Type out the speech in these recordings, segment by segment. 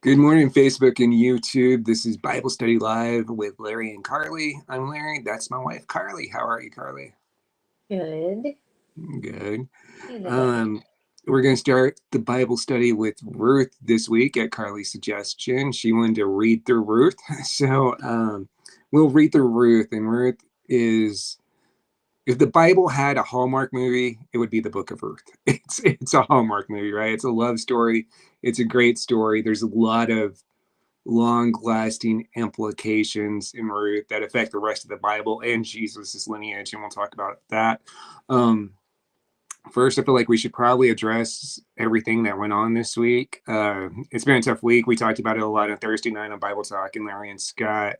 Good morning, Facebook and YouTube. This is Bible Study Live with Larry and Carly. I'm Larry. That's my wife, Carly. How are you, Carly? Good. Good. Good. Um, we're going to start the Bible study with Ruth this week at Carly's suggestion. She wanted to read through Ruth. So we'll read through Ruth. And Ruth is, if the Bible had a Hallmark movie, it would be the Book of Ruth. It's a Hallmark movie, right? It's a love story. It's a great story. There's a lot of long-lasting implications in Ruth that affect the rest of the Bible and Jesus' lineage, and we'll talk about that. Um, First, I feel like we should probably address everything that went on this week. It's been a tough week. We talked about it a lot on Thursday night on Bible Talk and Larry and Scott.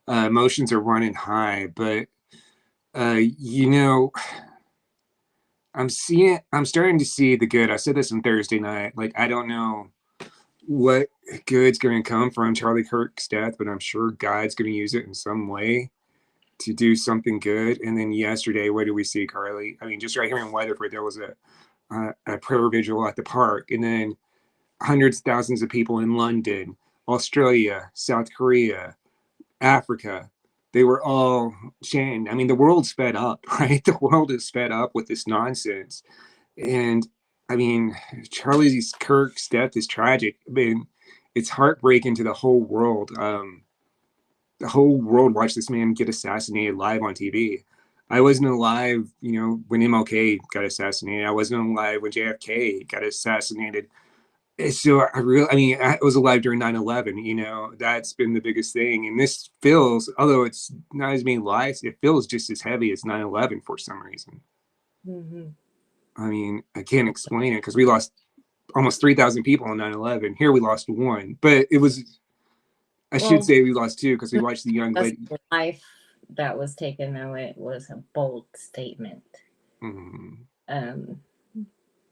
Emotions are running high, but uh, you know, I'm starting to see the good. I said this on Thursday night. Like, I don't know what good's going to come from Charlie Kirk's death, but I'm sure God's going to use it in some way to do something good. And then yesterday, what did we see, Carly? I mean, just right here in Weatherford, there was a prayer vigil at the park, and then hundreds, thousands of people in London, Australia, South Korea, Africa. They were all chanting. I mean, the world's fed up, right? The world is fed up with this nonsense. And I mean, Charlie Kirk's death is tragic. I mean, it's heartbreaking to the whole world. The whole world watched this man get assassinated live on TV. I wasn't alive, when MLK got assassinated. I wasn't alive when JFK got assassinated. So I was alive during 9/11. That's been the biggest thing. And this feels, although it's not as many lives, it feels just as heavy as 9/11 for some reason. Mm-hmm. I mean, I can't explain it because we lost almost 3,000 people on 9/11. Here we lost one, but I should Well, say we lost two because we watched the young was lady. the life that was taken, though it was a bold statement Mm, um,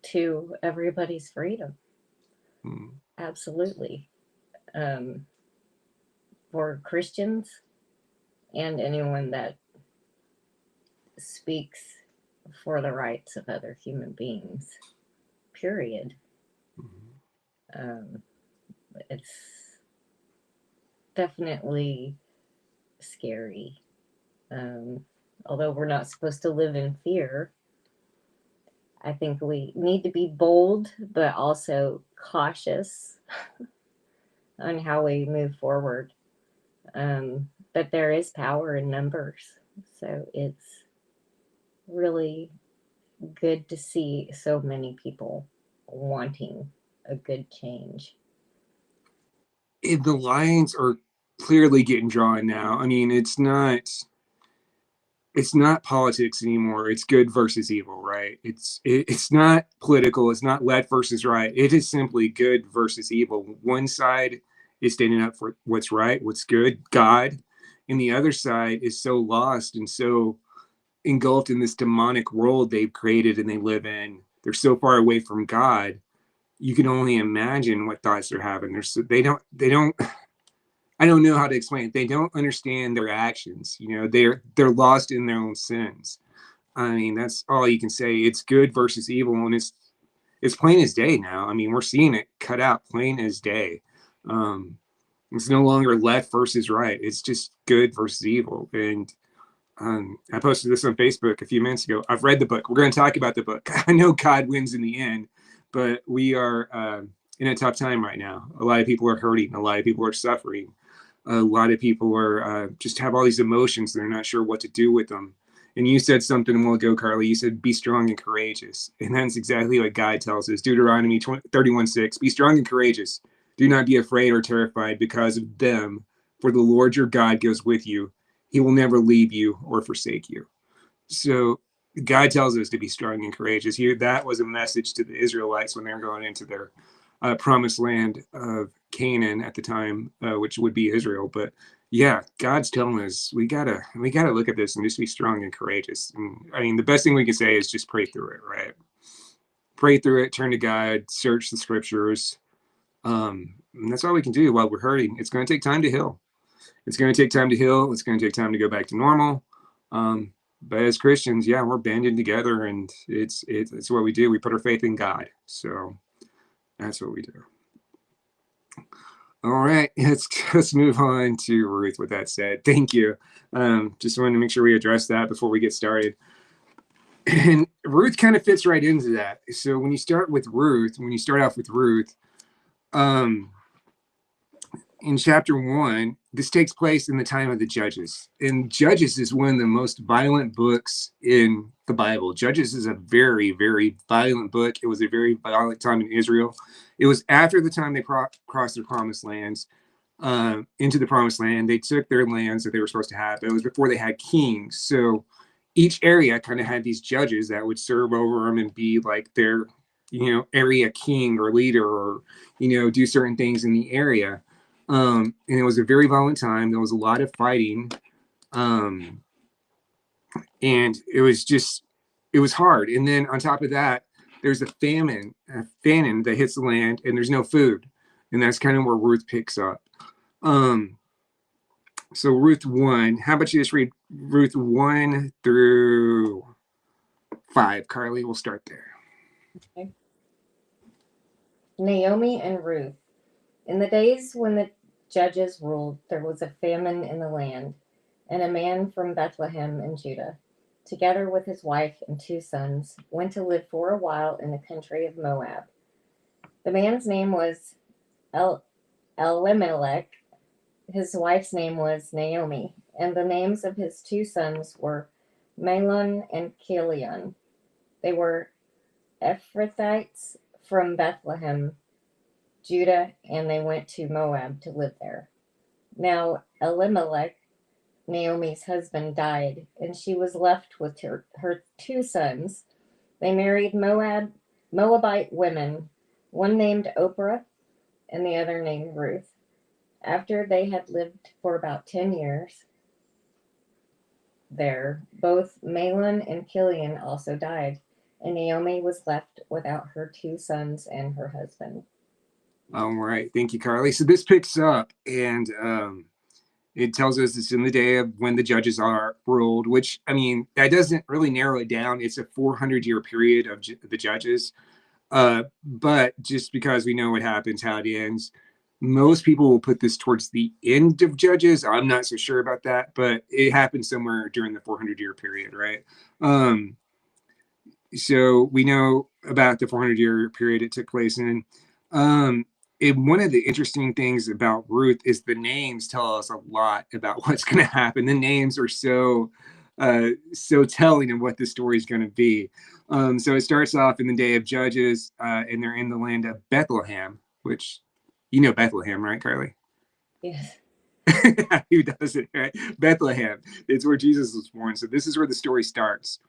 to everybody's freedom. mm, Absolutely. Um, for Christians and anyone that speaks for the rights of other human beings, period. mm. Um, it's definitely scary. Um, Although we're not supposed to live in fear, I think we need to be bold, but also cautious on how we move forward. But there is power in numbers. So it's really good to see so many people wanting a good change. The lines are clearly getting drawn now. I mean, it's not politics anymore. It's good versus evil, right? It's not political. It's not left versus right. It is simply good versus evil. One side is standing up for what's right, what's good, God, and the other side is so lost and so engulfed in this demonic world they've created and they live in. They're so far away from God. You can only imagine what thoughts they're having. They don't I don't know how to explain it. They don't understand their actions. They're lost in their own sins. I mean, that's all you can say. It's good versus evil, and it's plain as day now. I mean, we're seeing it cut out plain as day. Um, it's no longer left versus right. It's just good versus evil. And I posted this on Facebook a few minutes ago. I've read the book. We're going to talk about the book. I know God wins in the end, but we are in a tough time right now. A lot of people are hurting. A lot of people are suffering. A lot of people are just have all these emotions. They're not sure what to do with them. And you said something a while ago, Carly. You said, be strong and courageous. And that's exactly what God tells us. Deuteronomy 31:6. Be strong and courageous. Do not be afraid or terrified because of them, for the Lord your God goes with you. He will never leave you or forsake you. So God tells us to be strong and courageous. That was a message to the Israelites when they were going into their promised land of Canaan at the time, which would be Israel. But yeah, God's telling us we gotta look at this and just be strong and courageous. And I mean, the best thing we can say is just pray through it, right? Pray through it, turn to God, search the scriptures. And that's all we can do while we're hurting. It's going to take time to heal. It's going to take time to heal. It's going to take time to go back to normal. But as Christians, yeah, we're banding together, and it's what we do. We put our faith in God. So that's what we do. All right, let's move on to Ruth. With that said, thank you. Just wanted to make sure we address that before we get started. And Ruth kind of fits right into that. So when you start off with Ruth, um, in chapter 1, this takes place in the time of the Judges. And Judges is one of the most violent books in the Bible. Judges is a very, very violent book. It was a very violent time in Israel. It was after the time they crossed the promised lands, into the promised land. They took their lands that they were supposed to have. It was before they had kings. So each area kind of had these judges that would serve over them and be like their, area king or leader, or, do certain things in the area. And it was a very violent time. There was a lot of fighting. And it was hard. And then on top of that, there's a famine that hits the land, and there's no food. And that's kind of where Ruth picks up. So Ruth 1, how about you just read Ruth 1 through 5, Carly? We'll start there. Okay. Naomi and Ruth. In the days when the judges ruled, there was a famine in the land, and a man from Bethlehem in Judah, together with his wife and 2 sons, went to live for a while in the country of Moab. The man's name was Elimelech. His wife's name was Naomi, and the names of his 2 sons were Mahlon and Chilion. They were Ephrathites from Bethlehem, Judah, and they went to Moab to live there. Now Elimelech, Naomi's husband, died, and she was left with her 2 sons. They married Moabite women, one named Oprah and the other named Ruth. After they had lived for about 10 years there, both Mahlon and Chilion also died, and Naomi was left without her 2 sons and her husband. All right. Thank you, Carly. So this picks up, and it tells us it's in the day of when the judges are ruled, which, I mean, that doesn't really narrow it down. It's a 400-year period of the judges. But just because we know what happens, how it ends, most people will put this towards the end of Judges. I'm not so sure about that, but it happened somewhere during the 400-year period, right? So we know about the 400-year period it took place in. One of the interesting things about Ruth is the names tell us a lot about what's going to happen. The names are so telling of what the story is going to be. So it starts off in the day of Judges, and they're in the land of Bethlehem, which, Bethlehem, right, Carly? Yes. Who doesn't, right? Bethlehem. It's where Jesus was born. So this is where the story starts.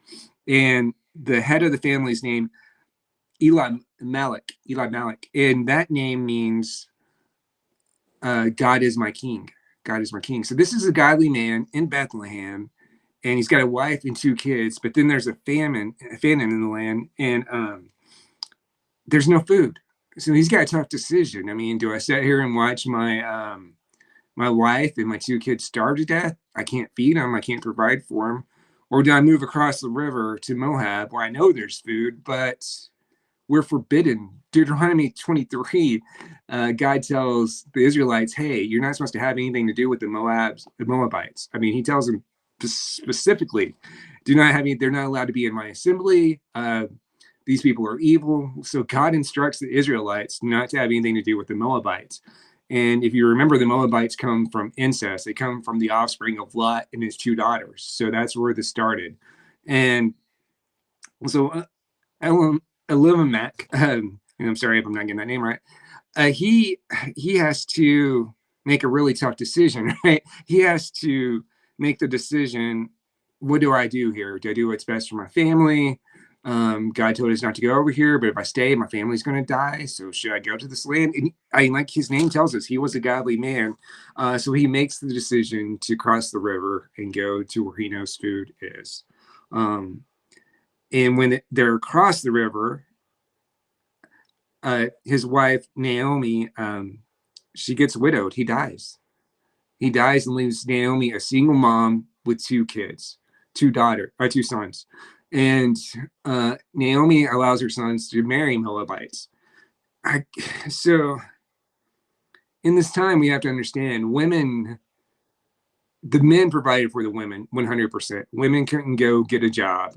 And the head of the family is named Elimelech. And that name means God is my king. God is my king. So this is a godly man in Bethlehem, and he's got a wife and 2 kids, but then there's a famine in the land, and there's no food. So he's got a tough decision. I mean, do I sit here and watch my my wife and my 2 kids starve to death? I can't feed them. I can't provide for them. Or do I move across the river to Moab, where I know there's food, but we're forbidden? Deuteronomy 23, God tells the Israelites, hey, you're not supposed to have anything to do with the Moabites. I mean, he tells them specifically, they're not allowed to be in my assembly. These people are evil. So God instructs the Israelites not to have anything to do with the Moabites. And if you remember, the Moabites come from incest. They come from the offspring of Lot and his 2 daughters. So that's where this started. And so Elimelech, and I'm sorry if I'm not getting that name right, he has to make a really tough decision, right? He has to make the decision, what do I do here? Do I do what's best for my family? God told us not to go over here, but if I stay, my family's going to die. So should I go to this land? And like his name tells us, he was a godly man. So he makes the decision to cross the river and go to where he knows food is. And when they're across the river, his wife, Naomi, she gets widowed. He dies and leaves Naomi a single mom with 2 kids, 2 sons. And Naomi allows her sons to marry Moabites. So in this time, we have to understand women, the men provided for the women 100%. Women couldn't go get a job.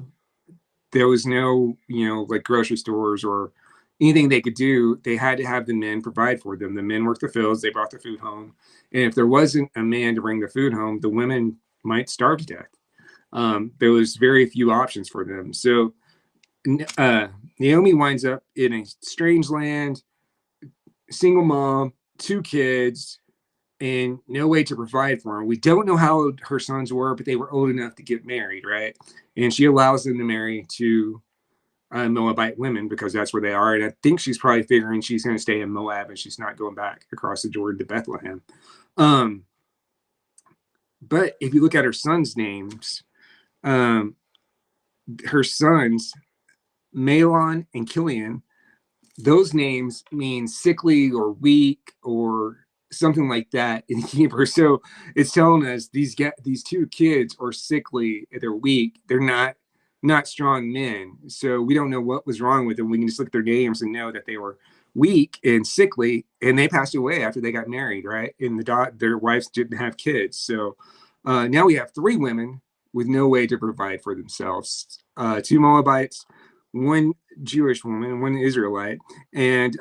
There was no, like grocery stores or anything they could do. They had to have the men provide for them. The men worked the fields, they brought the food home. And if there wasn't a man to bring the food home, the women might starve to death. There was very few options for them. So Naomi winds up in a strange land, single mom, 2 kids, and no way to provide for them. We don't know how old her sons were, but they were old enough to get married, right? And she allows them to marry to Moabite women because that's where they are. And I think she's probably figuring she's going to stay in Moab and she's not going back across the Jordan to Bethlehem. But if you look at her sons' names, her sons, Mahlon and Kilian, those names mean sickly or weak or something like that in Hebrew. So it's telling us these 2 kids are sickly, they're weak, they're not strong men. So we don't know what was wrong with them. We can just look at their names and know that they were weak and sickly, and they passed away after they got married, right? And their wives didn't have kids. So now we have 3 women with no way to provide for themselves. 2 Moabites, 1 Jewish woman, 1 Israelite, and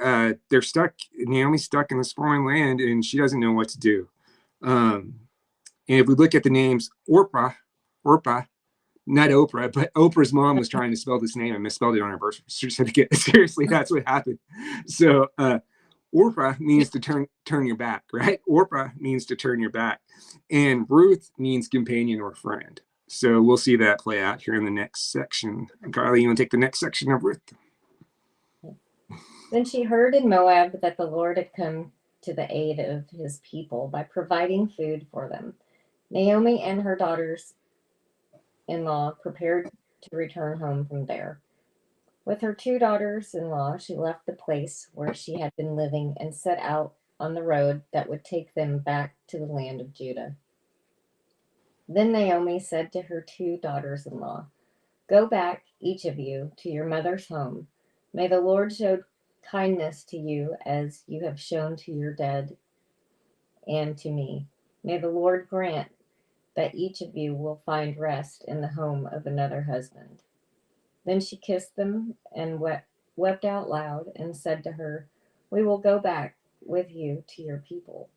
they're stuck. Naomi's stuck in this foreign land, and she doesn't know what to do. And if we look at the names, Orpah, not Oprah, but Oprah's mom was trying to spell this name and misspelled it on her birth certificate. Seriously, that's what happened. So Orpah means to turn your back, right? Orpah means to turn your back, and Ruth means companion or friend. So we'll see that play out here in the next section. Carly, you want to take the next section of Ruth? Then she heard in Moab that the Lord had come to the aid of his people by providing food for them. Naomi and her daughters-in-law prepared to return home from there. With her 2 daughters-in-law, she left the place where she had been living and set out on the road that would take them back to the land of Judah. Then Naomi said to her 2 daughters-in-law, "Go back, each of you, to your mother's home. May the Lord show kindness to you as you have shown to your dead and to me. May the Lord grant that each of you will find rest in the home of another husband." Then she kissed them and wept out loud and said to her, "We will go back with you to your people."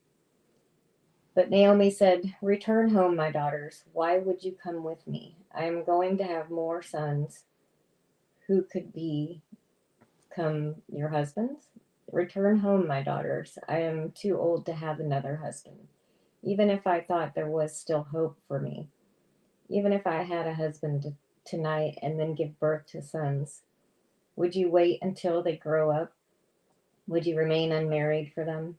But Naomi said, "Return home, my daughters. Why would you come with me? I am going to have more sons who could become your husbands. Return home, my daughters. I am too old to have another husband. Even if I thought there was still hope for me, even if I had a husband tonight and then give birth to sons, would you wait until they grow up? Would you remain unmarried for them?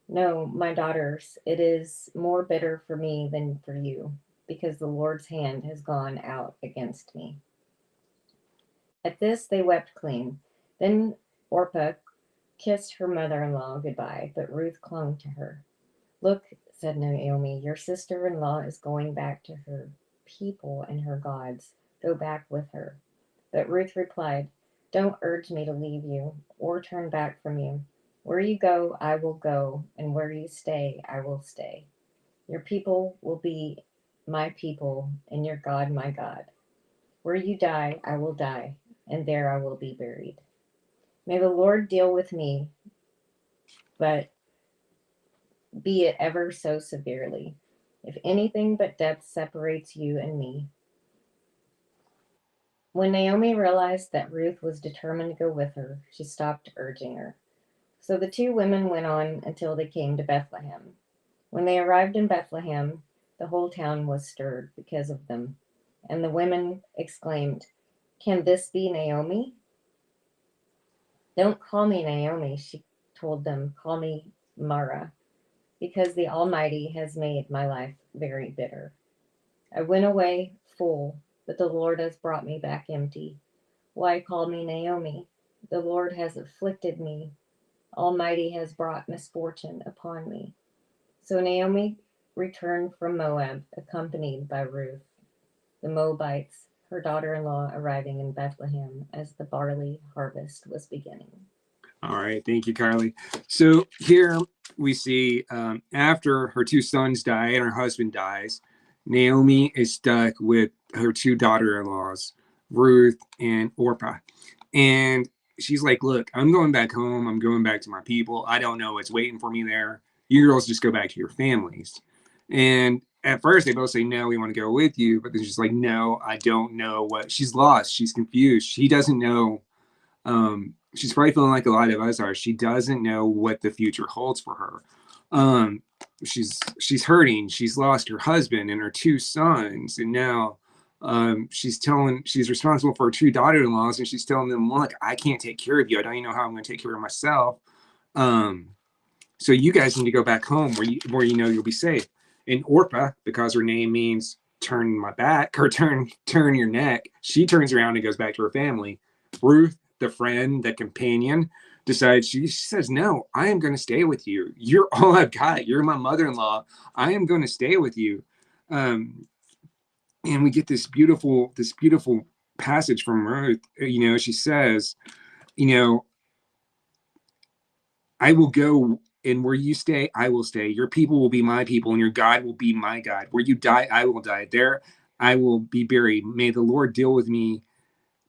No, my daughters, it is more bitter for me than for you, because the Lord's hand has gone out against me." At this they wept clean. Then Orpah kissed her mother-in-law goodbye, but Ruth clung to her. "Look," said Naomi, "your sister-in-law is going back to her people and her gods. Go back with her." But Ruth replied, "Don't urge me to leave you or turn back from you. Where you go, I will go, and where you stay, I will stay. Your people will be my people, and your God my God. Where you die, I will die, and there I will be buried. May the Lord deal with me, but be it ever so severely, if anything but death separates you and me." When Naomi realized that Ruth was determined to go with her, she stopped urging her. So the 2 women went on until they came to Bethlehem. When they arrived in Bethlehem, the whole town was stirred because of them, and the women exclaimed, "Can this be Naomi?" "Don't call me Naomi," she told them. "Call me Mara, because the Almighty has made my life very bitter. I went away full, but the Lord has brought me back empty. Why call me Naomi? The Lord has afflicted me. Almighty has brought misfortune upon me." So Naomi returned from Moab, accompanied by Ruth, the Moabites, her daughter-in-law, arriving in Bethlehem as the barley harvest was beginning. All right, thank you, Carly. So here we see after her two sons die and her husband dies, Naomi is stuck with her two daughter-in-laws, Ruth and Orpah. And she's like, look, I'm going back home. I'm going back to my people. I don't know what's waiting for me there. You girls just go back to your families. And at first they both say, no, we want to go with you. But then she's like, no, I don't know what. She's lost. She's confused. She doesn't know. She's probably feeling like a lot of us are. She doesn't know what the future holds for her. She's hurting. She's lost her husband and her two sons. And now she's responsible for her two daughter-in-laws, and she's telling them, look, I can't take care of you. I don't even know how I'm going to take care of myself. So you guys need to go back home where you know you'll be safe. And Orpah, because her name means turn my back or turn your neck, she turns around and goes back to her family. Ruth, the friend, the companion, decides, she says, no, I am going to stay with you. You're all I've got. You're my mother-in-law. I am going to stay with you. And we get this beautiful passage from Ruth. You know, she says, you know, I will go, and where you stay, I will stay. Your people will be my people, and your God will be my God. Where you die, I will die. There I will be buried. May the Lord deal with me,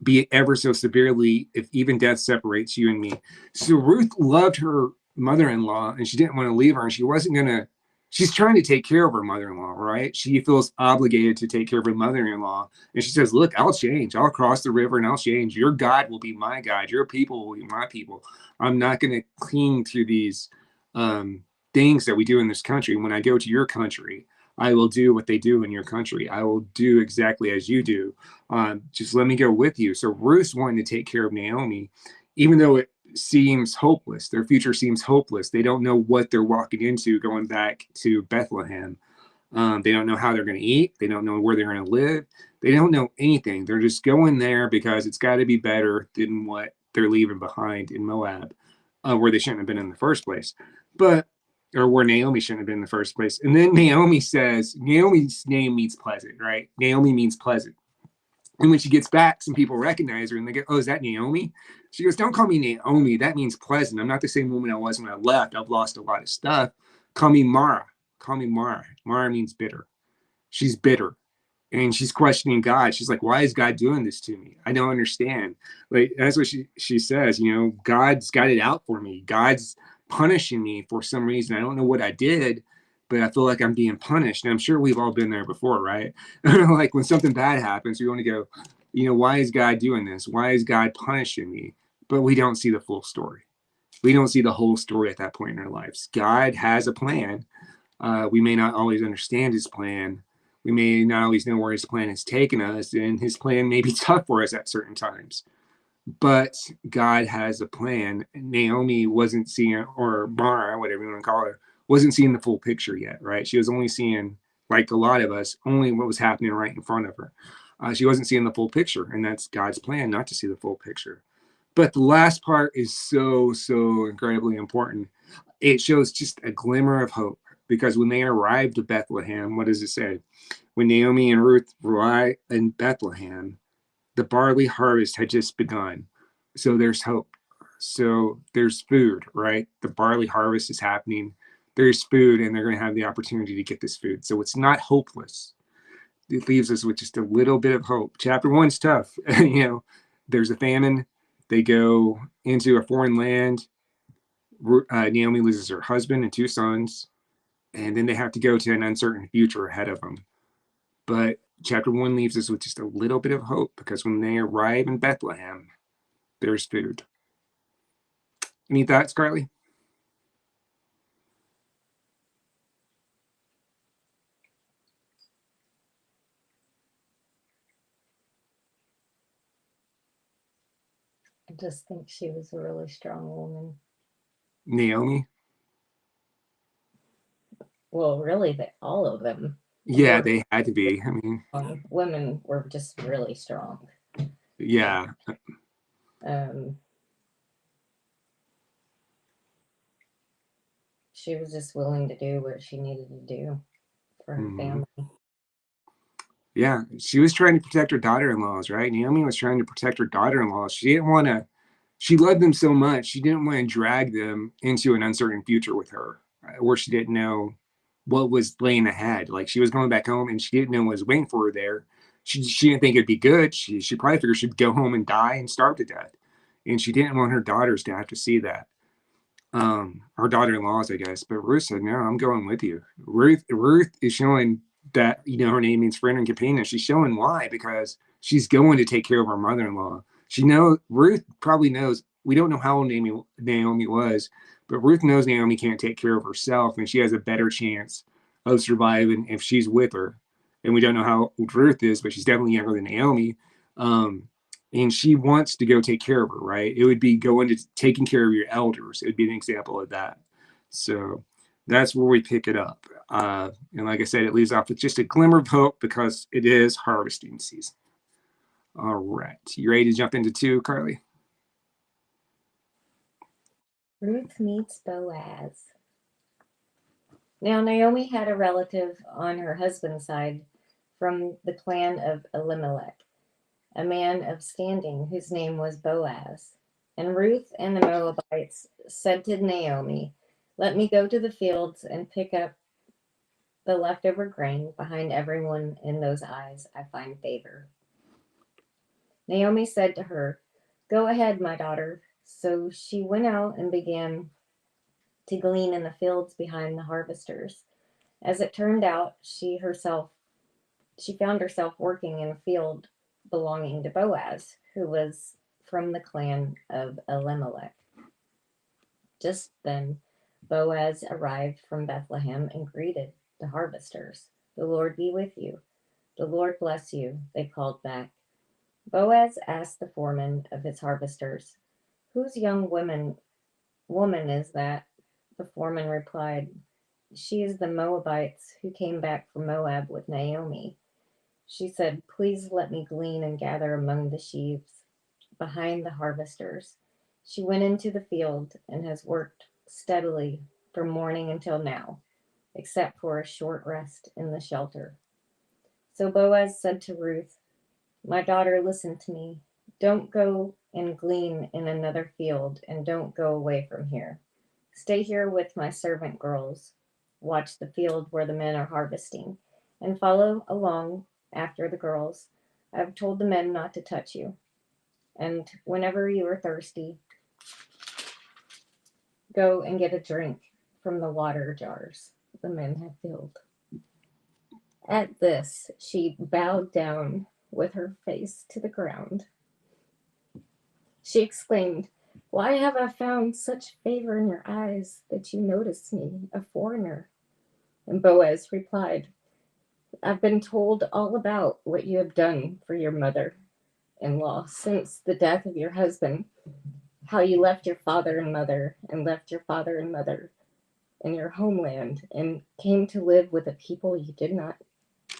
be it ever so severely, if even death separates you and me. So Ruth loved her mother-in-law, and she didn't want to leave her, and she's trying to take care of her mother-in-law, right? She feels obligated to take care of her mother-in-law. And she says, look, I'll change. I'll cross the river and I'll change. Your God will be my God. Your people will be my people. I'm not going to cling to these things that we do in this country. When I go to your country, I will do what they do in your country. I will do exactly as you do. Just let me go with you. So Ruth's wanting to take care of Naomi, even though it seems hopeless. Their future seems hopeless. They don't know what they're walking into going back to Bethlehem. They don't know how they're going to eat. They don't know where they're going to live. They don't know anything. They're just going there because it's got to be better than what they're leaving behind in Moab, where they shouldn't have been in the first place. Or where Naomi shouldn't have been in the first place. And then Naomi says, Naomi's name means pleasant, right? Naomi means pleasant. And when she gets back, some people recognize her and they go, oh, is that Naomi? She goes, don't call me Naomi. That means pleasant. I'm not the same woman I was when I left. I've lost a lot of stuff. Call me Mara. Call me Mara. Mara means bitter. She's bitter. And she's questioning God. She's like, why is God doing this to me? I don't understand. Like, that's what she says. You know, God's got it out for me. God's punishing me for some reason. I don't know what I did, but I feel like I'm being punished. And I'm sure we've all been there before, right? Like when something bad happens, we want to go, you know, why is God doing this? Why is God punishing me? But we don't see the full story. We don't see the whole story at that point in our lives. God has a plan. We may not always understand his plan. We may not always know where his plan has taken us, and his plan may be tough for us at certain times. But God has a plan. Naomi wasn't seeing, or Mara, whatever you want to call her, wasn't seeing the full picture yet, right? She was only seeing, like a lot of us, only what was happening right in front of her. She wasn't seeing the full picture, and that's God's plan, not to see the full picture. But the last part is so incredibly important. It shows just a glimmer of hope, because when they arrived to Bethlehem, what does it say? When Naomi and Ruth arrived in Bethlehem, the barley harvest had just begun. So there's hope. So there's food, right? The barley harvest is happening. There's food, and they're going to have the opportunity to get this food. So it's not hopeless. It leaves us with just a little bit of hope. Chapter 1's tough. You know, there's a famine. They go into a foreign land. Naomi loses her husband and two sons, and then they have to go to an uncertain future ahead of them. But chapter 1 leaves us with just a little bit of hope, because when they arrive in Bethlehem, there's food. Any thoughts, Carly? I just think she was a really strong woman. Naomi? Well, really, all of them. Yeah, they had to be. I mean, women were just really strong. Yeah. She was just willing to do what she needed to do for her family. Yeah, she was trying to protect her daughter-in-laws, right? Naomi was trying to protect her daughter-in-laws. She didn't want to, she loved them so much, she didn't want to drag them into an uncertain future with her. where she didn't know what was laying ahead. Like she was going back home and she didn't know what was waiting for her there. She didn't think it'd be good. She probably figured she'd go home and die and starve to death. And she didn't want her daughters to have to see that. Her daughter-in-laws, I guess. But Ruth said, "No, I'm going with you." Ruth is showing that, her name means friend and companion. She's showing why, because she's going to take care of her mother-in-law. Ruth probably knows. We don't know how old Naomi was, but Ruth knows Naomi can't take care of herself, and she has a better chance of surviving if she's with her. And we don't know how old Ruth is, but she's definitely younger than Naomi. Um, and she wants to go take care of her, right? It would be going to taking care of your elders. It would be an example of that. So that's where we pick it up. And like I said, it leaves off with just a glimmer of hope because it is harvesting season. All right. You ready to jump into 2, Carly? Ruth meets Boaz. Now, Naomi had a relative on her husband's side from the clan of Elimelech, a man of standing whose name was Boaz. And Ruth and the Moabites said to Naomi, "Let me go to the fields and pick up the leftover grain. Behind everyone in those eyes I find favor." Naomi said to her, "Go ahead, my daughter." So she went out and began to glean in the fields behind the harvesters. As it turned out, she found herself working in a field belonging to Boaz, who was from the clan of Elimelech. Just then, Boaz arrived from Bethlehem and greeted the harvesters. "The Lord be with you." "The Lord bless you," they called back. Boaz asked the foreman of his harvesters, "Whose young woman is that?" The foreman replied, "She is the Moabite's who came back from Moab with Naomi." She said, "Please let me glean and gather among the sheaves behind the harvesters." She went into the field and has worked steadily from morning until now, except for a short rest in the shelter. So Boaz said to Ruth, "My daughter, listen to me. Don't go and glean in another field, and don't go away from here. Stay here with my servant girls. Watch the field where the men are harvesting, and follow along after the girls. I've told the men not to touch you. And whenever you are thirsty, go and get a drink from the water jars the men have filled." At this, she bowed down with her face to the ground. She exclaimed, "Why have I found such favor in your eyes that you notice me, a foreigner?" And Boaz replied, "I've been told all about what you have done for your mother-in-law since the death of your husband, how you left your father and mother and left your father and mother in your homeland and came to live with a people you did not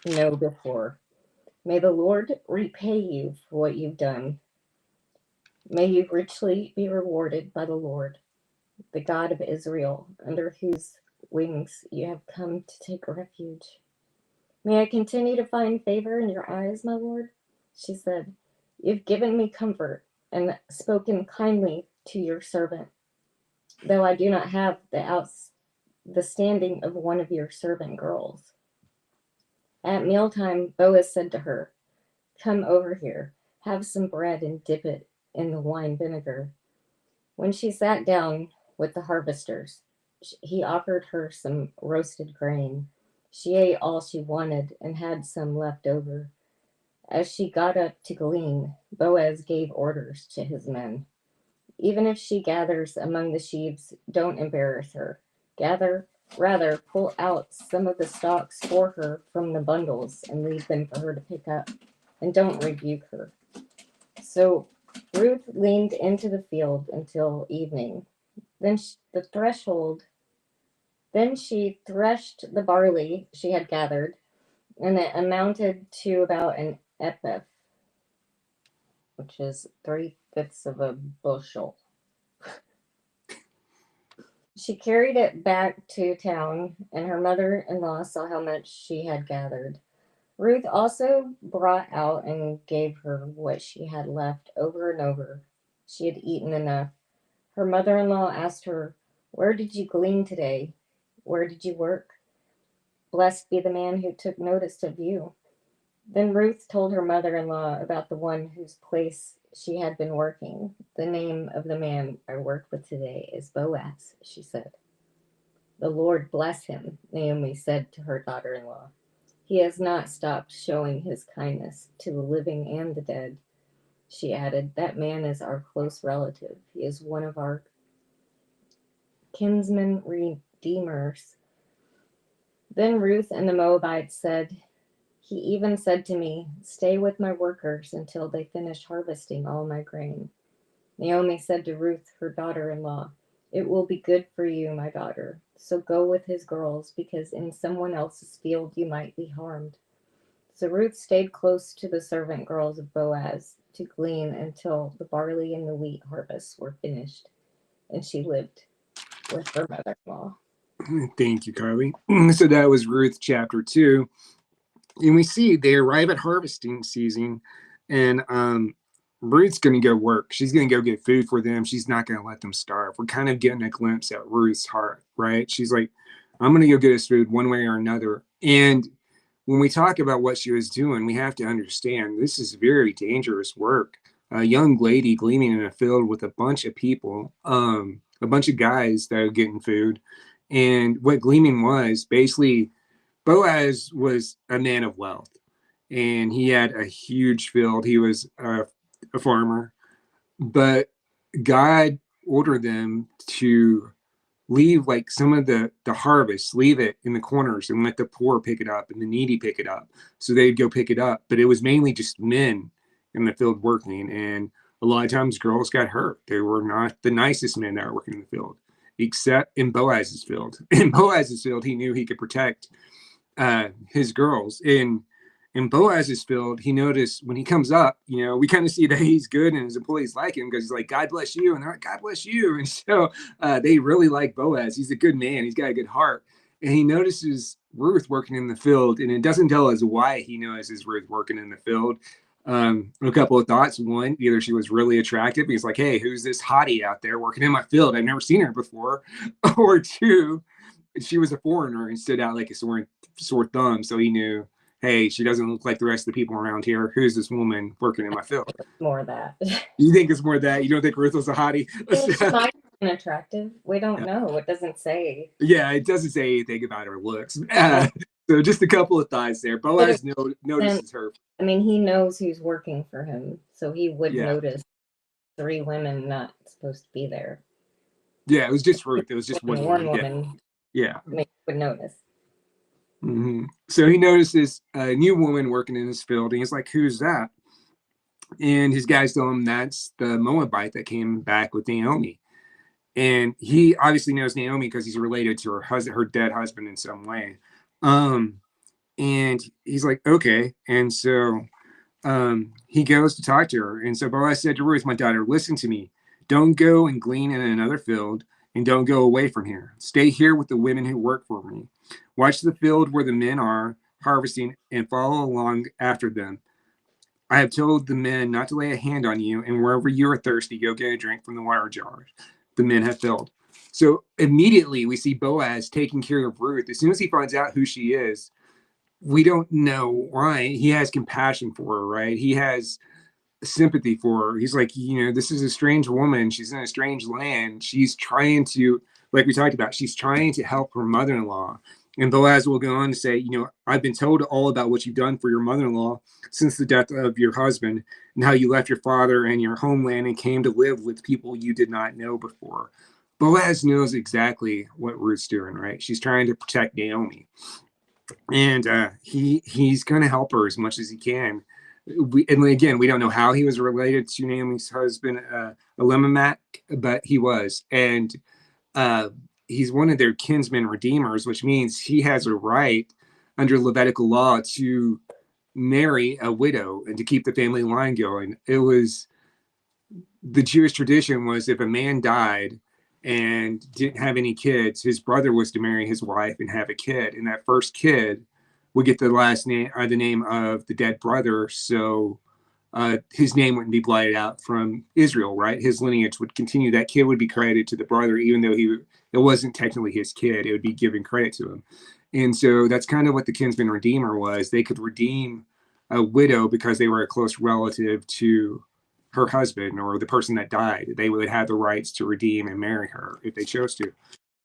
know before. May the Lord repay you for what you've done. May you richly be rewarded by the Lord, the God of Israel, under whose wings you have come to take refuge. May I continue to find favor in your eyes, my Lord?" She said, "You've given me comfort and spoken kindly to your servant, though I do not have the standing of one of your servant girls." At mealtime, Boaz said to her, "Come over here, have some bread and dip it in the wine vinegar." When she sat down with the harvesters, he offered her some roasted grain. She ate all she wanted and had some left over. As she got up to glean, Boaz gave orders to his men. "Even if she gathers among the sheaves, don't embarrass her. Rather, pull out some of the stalks for her from the bundles and leave them for her to pick up, and don't rebuke her." So Ruth leaned into the field until evening. Then she threshed the barley she had gathered, and it amounted to about an ephah, which is 3/5 of a bushel. She carried it back to town, and her mother-in-law saw how much she had gathered. Ruth also brought out and gave her what she had left over and over. She had eaten enough. Her mother-in-law asked her, "Where did you glean today?" Where did you work? Blessed be the man who took notice of you. Then Ruth told her mother in law about the one whose place she had been working. The name of the man I work with today is Boaz, she said. The Lord bless him, Naomi said to her daughter in law. He has not stopped showing his kindness to the living and the dead. She added, that man is our close relative. He is one of our kinsman redeemers. Then Ruth and the Moabites said, he even said to me, stay with my workers until they finish harvesting all my grain. Naomi said to Ruth, her daughter in law, it will be good for you, my daughter. So go with his girls, because in someone else's field you might be harmed. So Ruth stayed close to the servant girls of Boaz to glean until the barley and the wheat harvests were finished, and she lived with her mother-in-law. Thank you, Carly. So that was Ruth chapter 2. And we see they arrive at harvesting season, and Ruth's going to go work. She's going to go get food for them. She's not going to let them starve. We're kind of getting a glimpse at Ruth's heart, right? She's like, I'm going to go get us food one way or another. And when we talk about what she was doing, we have to understand this is very dangerous work. A young lady gleaning in a field with a bunch of people, a bunch of guys that are getting food. And what gleaming was, basically, Boaz was a man of wealth, and he had a huge field. He was a farmer, but God ordered them to leave like some of the harvest, leave it in the corners and let the poor pick it up and the needy pick it up. So they'd go pick it up. But it was mainly just men in the field working. And a lot of times girls got hurt. They were not the nicest men that were working in the field, except in Boaz's field. In Boaz's field, he knew he could protect his girls. In Boaz's field, he noticed when he comes up, we kind of see that he's good and his employees like him because he's like, God bless you. And they're like, God bless you. And so they really like Boaz. He's a good man. He's got a good heart. And he notices Ruth working in the field. And it doesn't tell us why he notices Ruth working in the field. A couple of thoughts. One, either she was really attractive. He's like, hey, who's this hottie out there working in my field? I've never seen her before. Or two, she was a foreigner and stood out like a sore thumb. So he knew, hey, she doesn't look like the rest of the people around here. Who's this woman working in my field? More of that. You think it's more of that? You don't think Ruth was a hottie? She might have been attractive. We don't know. It doesn't say. Yeah, it doesn't say anything about her looks. So just a couple of thoughts there. Boaz notices her. I mean, he knows who's working for him, so he would notice 3 women not supposed to be there. Yeah, it was just Ruth. It was just one woman. Yeah. Would notice. Mm-hmm. So he notices a new woman working in his field, and he's like, who's that? And his guys tell him that's the Moabite that came back with Naomi. And he obviously knows Naomi because he's related to her dead husband in some way. And he's like, okay. And so he goes to talk to her. And so Boaz said to Ruth, my daughter, listen to me. Don't go and glean in another field, and don't go away from here. Stay here with the women who work for me. Watch the field where the men are harvesting and follow along after them. I have told the men not to lay a hand on you, and wherever you are thirsty, go get a drink from the water jars the men have filled. So immediately we see Boaz taking care of Ruth. As soon as he finds out who she is, we don't know why. He has compassion for her, right? He has sympathy for her. He's like, this is a strange woman. She's in a strange land. She's trying to, like we talked about, she's trying to help her mother-in-law. And Boaz will go on to say, I've been told all about what you've done for your mother-in-law since the death of your husband, and how you left your father and your homeland and came to live with people you did not know before. Boaz knows exactly what Ruth's doing, right? She's trying to protect Naomi. And he's going to help her as much as he can. And again, we don't know how he was related to Naomi's husband, Elimelech, but he was. And he's one of their kinsmen redeemers, which means he has a right under Levitical law to marry a widow and to keep the family line going. It was the Jewish tradition was if a man died and didn't have any kids, his brother was to marry his wife and have a kid. And that first kid would get the last name or the name of the dead brother. So his name wouldn't be blotted out from Israel, right? His lineage would continue. That kid would be credited to the brother, even though it wasn't technically his kid. It would be given credit to him. And so that's kind of what the kinsman redeemer was. They could redeem a widow because they were a close relative to her husband or the person that died. They would have the rights to redeem and marry her if they chose to.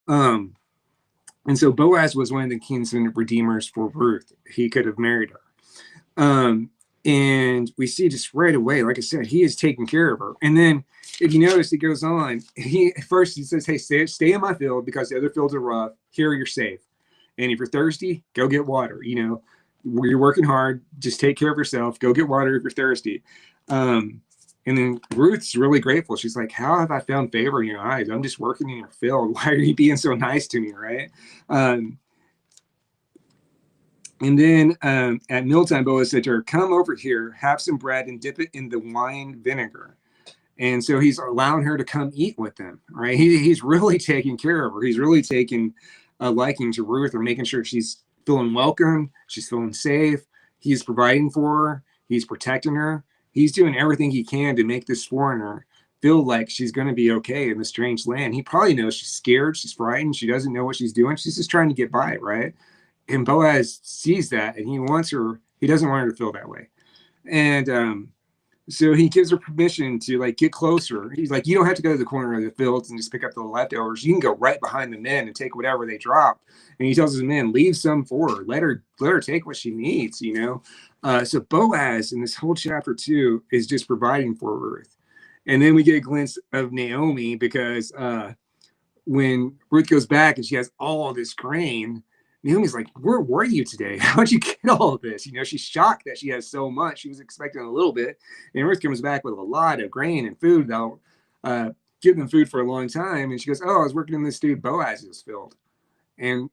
And so Boaz was one of the kinsman redeemers for Ruth. He could have married her. And we see just right away, like I said, he is taking care of her. And then if you notice, it goes on. First he says, hey, stay in my field because the other fields are rough. Here you're safe. And if you're thirsty, go get water. You know, you're working hard. Just take care of yourself. Go get water if you're thirsty. And then Ruth's really grateful. She's like, how have I found favor in your eyes? I'm just working in your field. Why are you being so nice to me, right? And then at mealtime, Boaz said to her, come over here, have some bread and dip it in the wine vinegar. And so he's allowing her to come eat with them, right? He's really taking care of her. He's really taking a liking to Ruth, or making sure she's feeling welcome. She's feeling safe. He's providing for her. He's protecting her. He's doing everything he can to make this foreigner feel like she's going to be okay in this strange land. He probably knows she's scared. She's frightened. She doesn't know what she's doing. She's just trying to get by, right? And Boaz sees that, and he wants her. He doesn't want her to feel that way. And so he gives her permission to like get closer. He's like, you don't have to go to the corner of the fields and just pick up the leftovers. You can go right behind the men and take whatever they drop. And he tells his men, leave some for her. Let her take what she needs, you know. So Boaz in this whole chapter 2 is just providing for Ruth. And then we get a glimpse of Naomi because when Ruth goes back and she has all this grain, Naomi's like, where were you today? How'd you get all of this? You know, she's shocked that she has so much. She was expecting a little bit. And Ruth comes back with a lot of grain and food. They'll give them food for a long time. And she goes, oh, I was working in this dude Boaz's field. And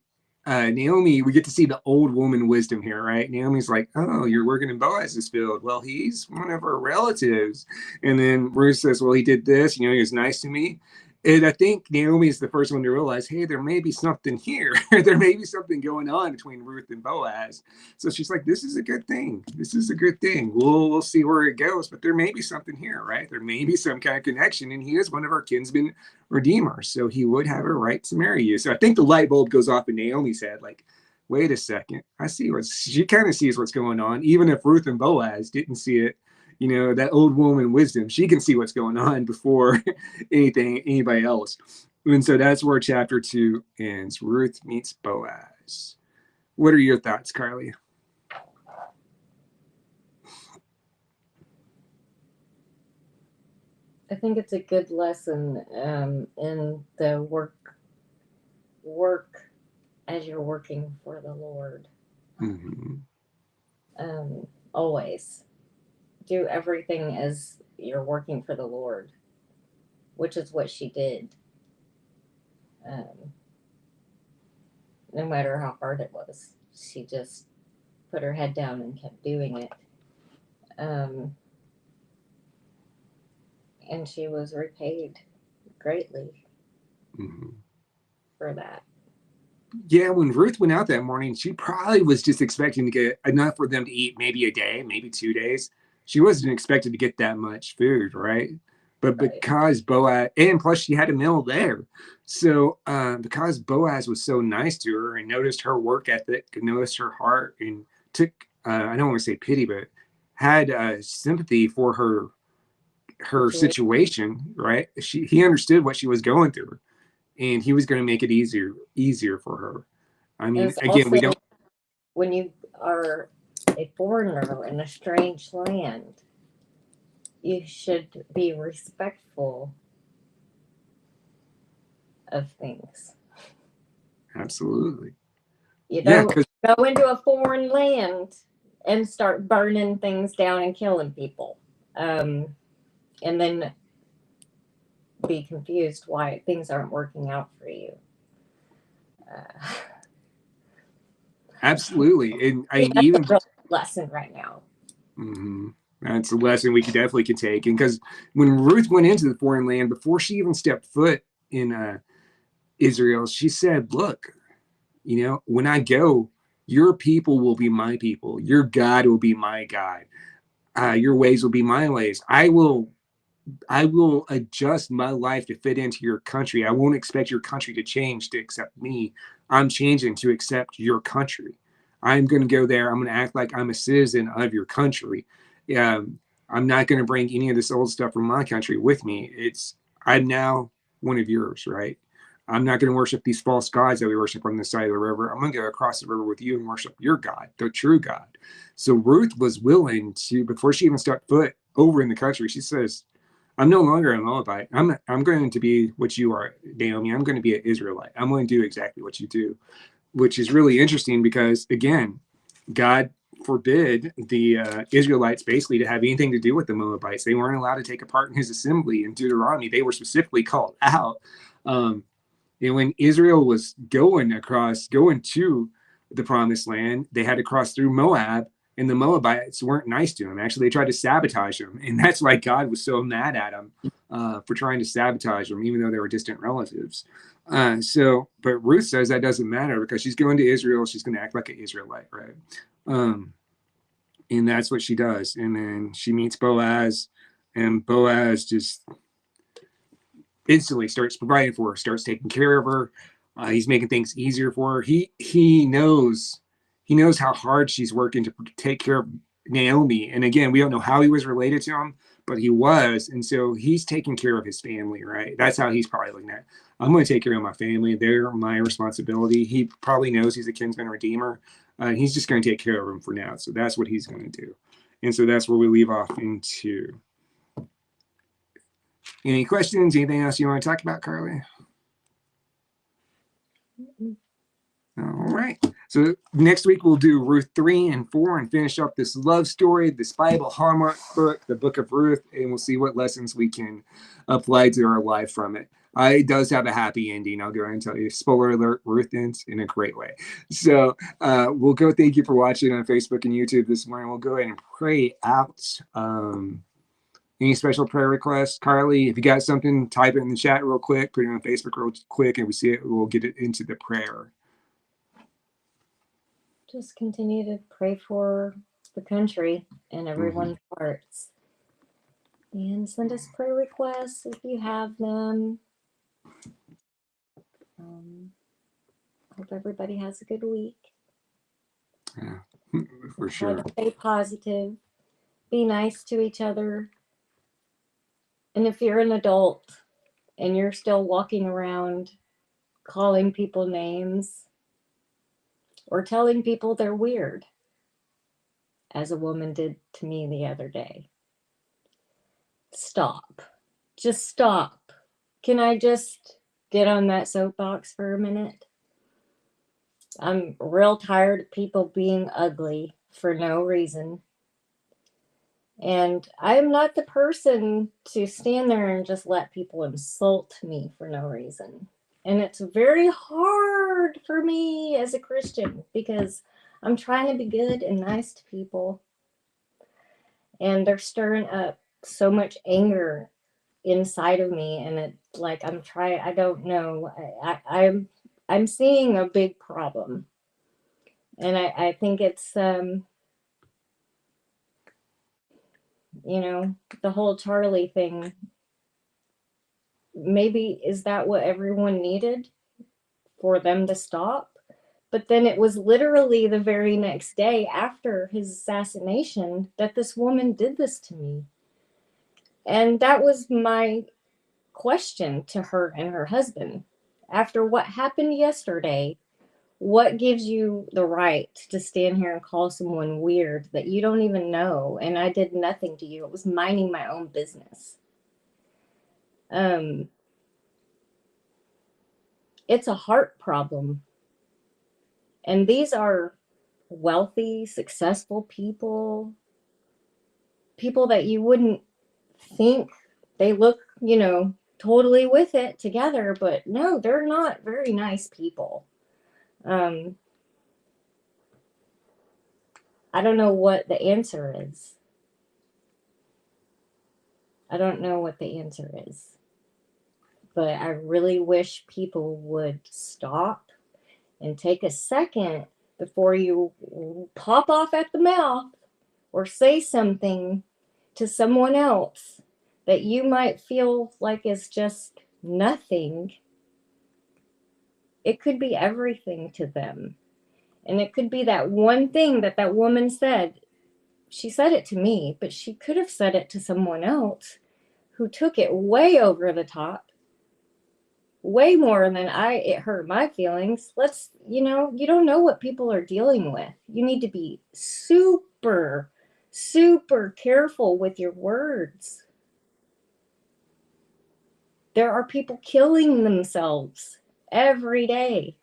Naomi, we get to see the old woman wisdom here, right? Naomi's like, oh, you're working in Boaz's field. Well, he's one of her relatives. And then Ruth says, well, he did this. You know, he was nice to me. And I think Naomi is the first one to realize, hey, there may be something here. There may be something going on between Ruth and Boaz. So she's like, this is a good thing. This is a good thing. We'll see where it goes, but there may be something here, right? There may be some kind of connection, and he is one of our kinsmen redeemers, so he would have a right to marry you. So I think the light bulb goes off in Naomi's head, like, wait a second. I see she kind of sees what's going on, even if Ruth and Boaz didn't see it. You know, that old woman wisdom, she can see what's going on before anybody else. And so that's where chapter 2 ends. Ruth meets Boaz. What are your thoughts, Carly? I think it's a good lesson in the work as you're working for the Lord. Mm-hmm. Always do everything as you're working for the Lord, which is what she did. No matter how hard it was, she just put her head down and kept doing it. And she was repaid greatly for that. Yeah, when Ruth went out that morning, she probably was just expecting to get enough for them to eat maybe a day, maybe 2 days. She wasn't expected to get that much food, right? But because Boaz, and plus she had a meal there. So because Boaz was so nice to her and noticed her work ethic and noticed her heart and took, I don't want to say pity, but had sympathy for her situation, right? He understood what she was going through, and he was going to make it easier for her. I mean, again, we don't. When you are a foreigner in a strange land, you should be respectful of things. Absolutely. You don't go into a foreign land and start burning things down and killing people. And then be confused why things aren't working out for you. Absolutely. And I mean, even a lesson right now. Mm-hmm. That's a lesson we definitely could take. And because when Ruth went into the foreign land, before she even stepped foot in Israel, she said, look, you know, when I go, your people will be my people. Your God will be my God. Your ways will be my ways. I will adjust my life to fit into your country. I won't expect your country to change to accept me. I'm changing to accept your country. I'm going to go there. I'm going to act like I'm a citizen of your country. I'm not going to bring any of this old stuff from my country with me. I'm now one of yours, right? I'm not going to worship these false gods that we worship on the side of the river. I'm going to go across the river with you and worship your God, the true God. So Ruth was willing to, before she even stepped foot over in the country, she says, I'm no longer a Moabite. I'm going to be what you are, Naomi. I'm going to be an Israelite. I'm going to do exactly what you do, which is really interesting because, again, God forbid the Israelites basically to have anything to do with the Moabites. They weren't allowed to take a part in his assembly in Deuteronomy. They were specifically called out. And when Israel was going to the promised land, they had to cross through Moab, and the Moabites weren't nice to him. Actually, they tried to sabotage him, and that's why God was so mad at him for trying to sabotage him, even though they were distant relatives. But Ruth says that doesn't matter because she's going to Israel. She's going to act like an Israelite, right? And that's what she does. And then she meets Boaz, and Boaz just instantly starts providing for her, starts taking care of her. He's making things easier for her. He knows how hard she's working to take care of Naomi. And again, we don't know how he was related to him, but he was, and so he's taking care of his family, right? That's how he's probably looking at it. I'm going to take care of my family. They're my responsibility. He probably knows he's a kinsman redeemer. He's just going to take care of them for now. So that's what he's going to do. And so that's where we leave off into. Any questions? Anything else you want to talk about, Carly? All right. So next week we'll do Ruth 3 and 4 and finish up this love story, this Bible hallmark book, the Book of Ruth, and we'll see what lessons we can apply to our life from it. It does have a happy ending. I'll go ahead and tell you. Spoiler alert, Ruth ends in a great way. So we'll go. Thank you for watching on Facebook and YouTube this morning. We'll go ahead and pray out. Any special prayer requests? Carly, if you got something, type it in the chat real quick, put it on Facebook real quick, and we see it, we'll get it into the prayer. Just continue to pray for the country and everyone's hearts. And send us prayer requests if you have them. Hope everybody has a good week. Yeah, for sure. Try to stay positive. Be nice to each other. And if you're an adult and you're still walking around calling people names or telling people they're weird, as a woman did to me the other day, stop. Just stop. Can I just get on that soapbox for a minute? I'm real tired of people being ugly for no reason. And I am not the person to stand there and just let people insult me for no reason. And it's very hard for me as a Christian because I'm trying to be good and nice to people. And they're stirring up so much anger inside of me. And it's like I don't know. I'm seeing a big problem. And I think it's the whole Charlie thing. Maybe is that what everyone needed for them to stop? But then it was literally the very next day after his assassination that this woman did this to me. And that was my question to her and her husband. After what happened yesterday, what gives you the right to stand here and call someone weird that you don't even know? And I did nothing to you. It was minding my own business. It's a heart problem. And these are wealthy, successful people that you wouldn't think they look, totally with it together, but no, they're not very nice people. I don't know what the answer is. But I really wish people would stop and take a second before you pop off at the mouth or say something to someone else that you might feel like is just nothing, it could be everything to them. And it could be that one thing that that woman said. She said it to me, but she could have said it to someone else who took it way over the top, way more than it hurt my feelings. You don't know what people are dealing with. You need to be super, super careful with your words. There are people killing themselves every day,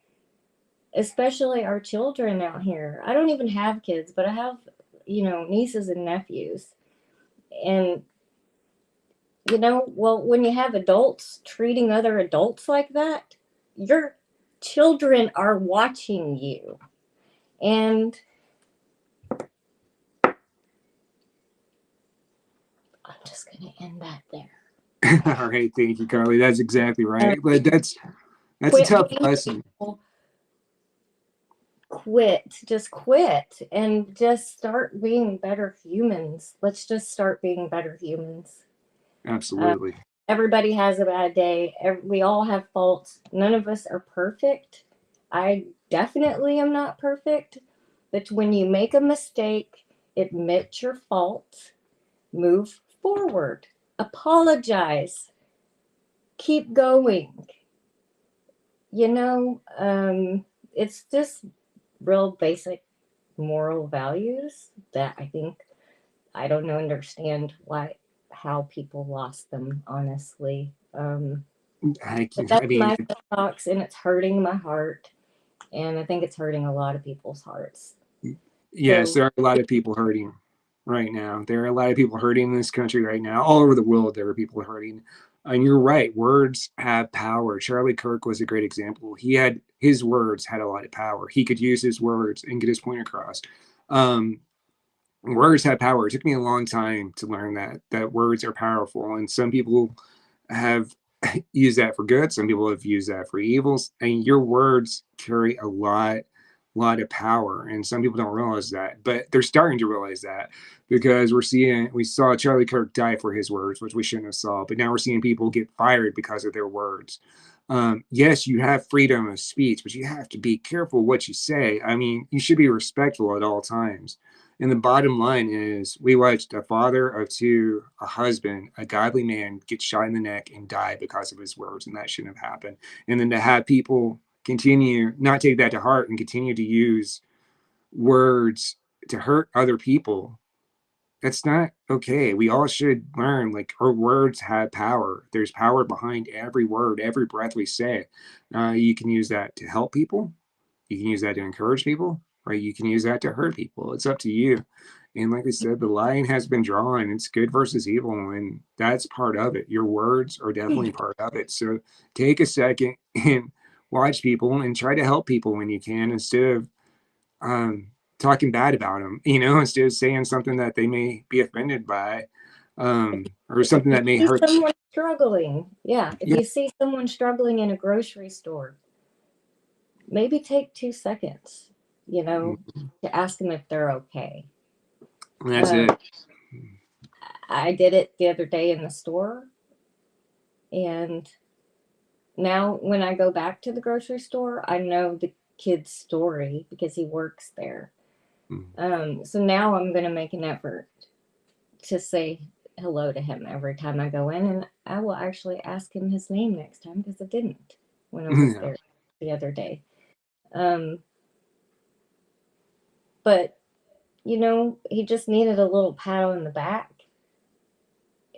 especially our children out here. I don't even have kids, but I have, nieces and nephews. And, well, when you have adults treating other adults like that, your children are watching you. And I'm just going to end that there. All right, thank you, Carly. That's exactly right. But that's a Quit tough being lesson. people. Quit and just start being better humans. Let's just start being better humans. Absolutely. Everybody has a bad day. We all have faults. None of us are perfect. I definitely am not perfect. But when you make a mistake, admit your fault, move forward, apologize, keep going. It's just real basic moral values that I don't understand how people lost them, honestly. But I that's mean, my soapbox, and it's hurting my heart, and I think it's hurting a lot of people's hearts. yes, So there are a lot of people hurting right now. There are a lot of people hurting in this country right now. All over the world, there are people hurting. And you're right, words have power. Charlie Kirk was a great example. His words had a lot of power. He could use his words and get his point across. Um, Words have power. It took me a long time to learn that words are powerful, and some people have used that for good. Some people have used that for evils. And your words carry a lot of power, and some people don't realize that, but they're starting to realize that because we saw Charlie Kirk die for his words, which we shouldn't have saw, but now we're seeing people get fired because of their words. Yes, you have freedom of speech, but you have to be careful what you say. I mean, you should be respectful at all times. And the bottom line is, we watched a father of two, a husband, a godly man get shot in the neck and die because of his words, and that shouldn't have happened. And then to have people continue not take that to heart and continue to use words to hurt other people, that's not okay. We all should learn, like, our words have power. There's power behind every word, every breath we say. You can use that to help people, you can use that to encourage people, or you can use that to hurt people. It's up to you. And like I said, the line has been drawn. It's good versus evil, and that's part of it. Your words are definitely part of it. So take a second and watch people and try to help people when you can, instead of um, talking bad about them, instead of saying something that they may be offended by, or if something you that may see hurt. someone struggling, if Yeah. you see someone struggling in a grocery store, maybe take 2 seconds, to ask them if they're okay. That's Um, it. I did it the other day in the store, and now when I go back to the grocery store, I know the kid's story because he works there. So now I'm going to make an effort to say hello to him every time I go in, and I will actually ask him his name next time because I didn't when I was Yeah. there the other day. Um, but he just needed a little pat on the back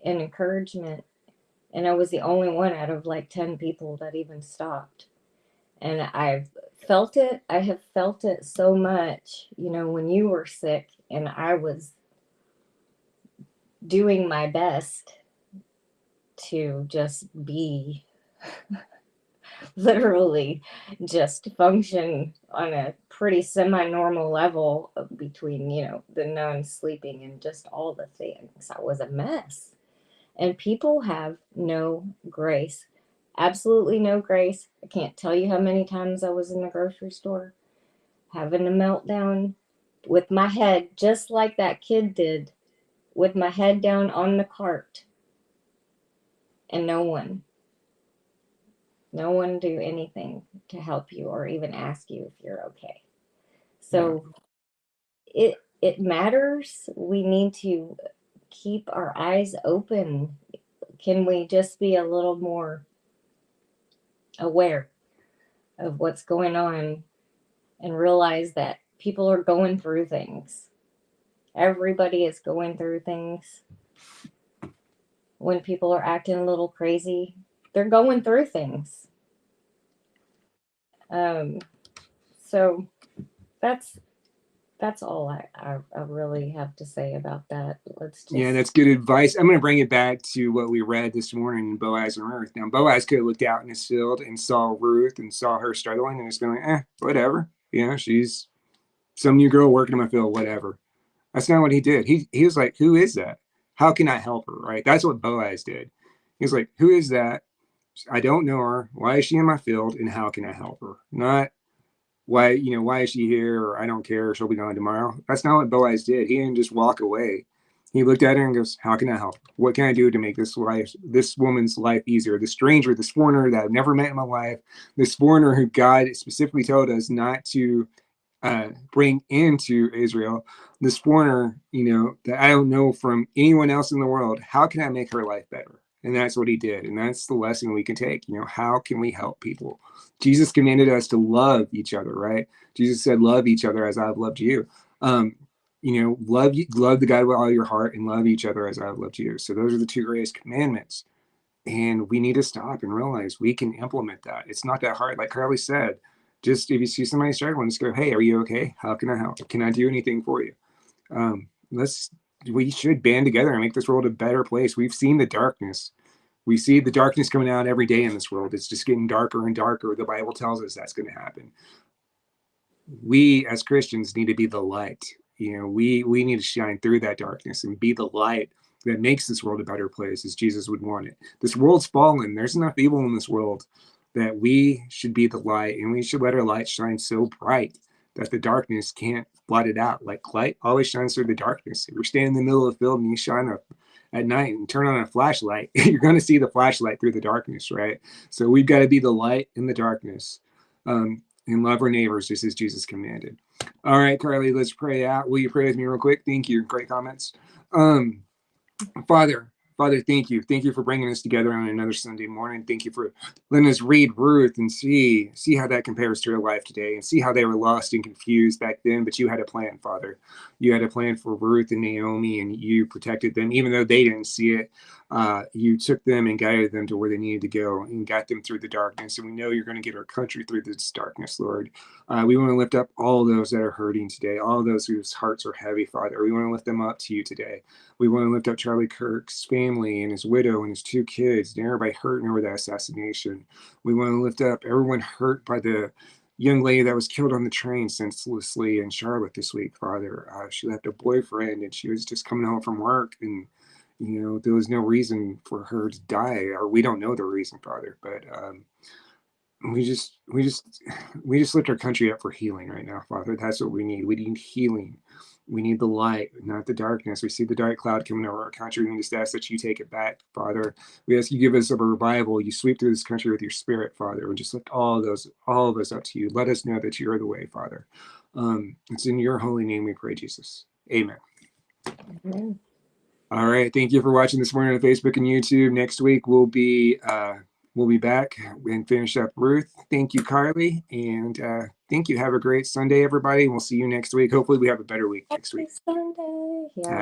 and encouragement, and I was the only one out of like 10 people that even stopped. And I have felt it so much, when you were sick and I was doing my best to just be literally just function on a pretty semi-normal level between, the non-sleeping and just all the things. I was a mess. And people have no grace. Absolutely no grace. I can't tell you how many times I was in the grocery store having a meltdown, with my head, just like that kid did, with my head down on the cart, and no one do anything to help you or even ask you if you're okay. So it matters. We need to keep our eyes open. Can we just be a little more aware of what's going on and realize that people are going through things? Everybody is going through things. When people are acting a little crazy, they're going through things. So that's all I really have to say about that. Yeah, that's good advice. I'm going to bring it back to what we read this morning in Boaz and Ruth. Now, Boaz could have looked out in his field and saw Ruth and saw her struggling and just been like, whatever. You know, she's some new girl working in my field, whatever. That's not what he did. He was like, who is that? How can I help her? Right? That's what Boaz did. He was like, who is that? I don't know her. Why is she in my field? And how can I help her? Not why is she here? Or I don't care. She'll be gone tomorrow. That's not what Boaz did. He didn't just walk away. He looked at her and goes, how can I help? What can I do to make this woman's life easier? The stranger, this foreigner that I've never met in my life, this foreigner who God specifically told us not to bring into Israel, this foreigner, that I don't know from anyone else in the world. How can I make her life better? And that's what he did. And that's the lesson we can take. How can we help people? Jesus commanded us to love each other, right? Jesus said, love each other as I've loved you. Love the God with all your heart and love each other as I've loved you. So those are the two greatest commandments. And we need to stop and realize we can implement that. It's not that hard. Like Carly said, just if you see somebody struggling, just go, hey, are you okay? How can I help? Can I do anything for you? We should band together and make this world a better place. We've seen the darkness. We see the darkness coming out every day in this world. It's just getting darker and darker. The Bible tells us that's going to happen. We as Christians need to be the light. We need to shine through that darkness and be the light that makes this world a better place as Jesus would want it. This world's fallen. There's enough evil in this world that we should be the light, and we should let our light shine so bright that the darkness can't blot it out. Like light always shines through the darkness. If you're standing in the middle of the field and you shine up at night and turn on a flashlight, you're going to see the flashlight through the darkness, right? So we've got to be the light in the darkness, and love our neighbors just as Jesus commanded. All right, Carly, let's pray out. Will you pray with me real quick? Thank you. Great comments. Father, thank you. Thank you for bringing us together on another Sunday morning. Thank you for letting us read Ruth and see how that compares to our life today, and see how they were lost and confused back then. But you had a plan, Father. You had a plan for Ruth and Naomi, and you protected them, even though they didn't see it. You took them and guided them to where they needed to go and got them through the darkness. And we know you're going to get our country through this darkness, Lord. We want to lift up all those that are hurting today, all those whose hearts are heavy, Father. We want to lift them up to you today. We want to lift up Charlie Kirk's family and his widow and his 2 kids and everybody hurting over that assassination. We want to lift up everyone hurt by the young lady that was killed on the train senselessly in Charlotte this week, Father. She left a boyfriend and she was just coming home from work, and there was no reason for her to die, or we don't know the reason, Father. But we just lift our country up for healing right now, Father. That's what we need. We need healing. We need the light, not the darkness. We see the dark cloud coming over our country. We just ask that you take it back, Father. We ask you give us a revival. You sweep through this country with your spirit, Father. We just lift all of us up to you. Let us know that you're the way, Father. It's in your holy name we pray, Jesus. Amen. Amen. All right. Thank you for watching this morning on Facebook and YouTube. Next week we'll be back and finish up Ruth. Thank you, Carly, and thank you. Have a great Sunday, everybody. We'll see you next week. Hopefully we have a better week next week. Sunday. Yeah.